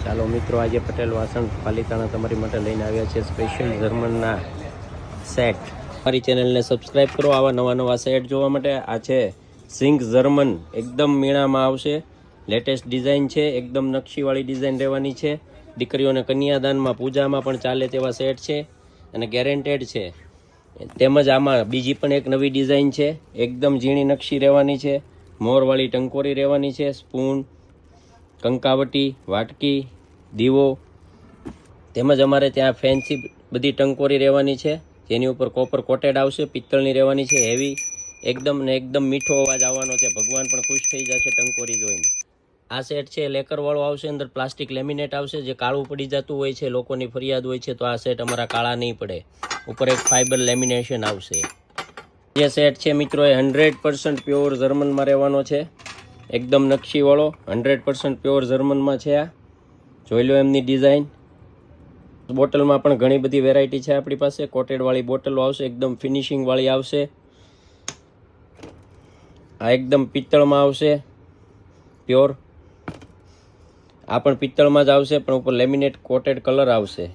ચાલો મિત્રો, આજે પટેલ વાસણ પાલિતાણા તમારી માટે લઈને આવ્યા છે સ્પેશિયલ જર્મનના સેટ. મારી ચેનલને સબસ્ક્રાઈબ કરો આવા નવા સેટ જોવા માટે. આ છે સિંક જર્મન, એકદમ મીણામાં આવશે, લેટેસ્ટ ડિઝાઇન છે, એકદમ નકશીવાળી ડિઝાઇન રહેવાની છે. દીકરીઓને કન્યાદાનમાં પૂજામાં પણ ચાલે તેવા સેટ છે અને ગેરેન્ટેડ છે. તેમજ આમાં બીજી પણ એક નવી ડિઝાઇન છે, એકદમ ઝીણી નકશી રહેવાની છે, મોરવાળી ટંકોરી રહેવાની છે, સ્પૂન, કંકાવટી, વાટકી, દીવો, તેમજ અમારે ત્યાં ફેન્સી બધી ટંકોરી રહેવાની છે જેની ઉપર કોપર કોટેડ આવશે, પિત્તળની રહેવાની છે, હેવી, એકદમ ને એકદમ મીઠો અવાજ આવવાનો છે. ભગવાન પણ ખુશ થઈ જશે ટંકોરી જોઈને. આ સેટ છે લેકરવાળો આવશે, અંદર પ્લાસ્ટિક લેમિનેટ આવશે. જે કાળું પડી જતું હોય છે, લોકોની ફરિયાદ હોય છે, તો આ સેટ અમારા કાળા નહીં પડે. ઉપર એક ફાઇબર લેમિનેશન આવશે. જે સેટ છે મિત્રો એ 100% પ્યોર જર્મનમાં રહેવાનો છે, એકદમ નકશીવાળો, 100% પ્યોર જર્મનમાં છે. આ જોઈ લો એમની ડિઝાઇન. બોટલમાં પણ ઘણી બધી વેરાયટી છે આપણી પાસે. કોટેડવાળી બોટલો આવશે, એકદમ ફિનિશિંગવાળી આવશે. આ એકદમ પિત્તળમાં આવશે, પ્યોર. આ પણ પિત્તળમાં જ આવશે, પણ ઉપર લેમિનેટ કોટેડ કલર આવશે.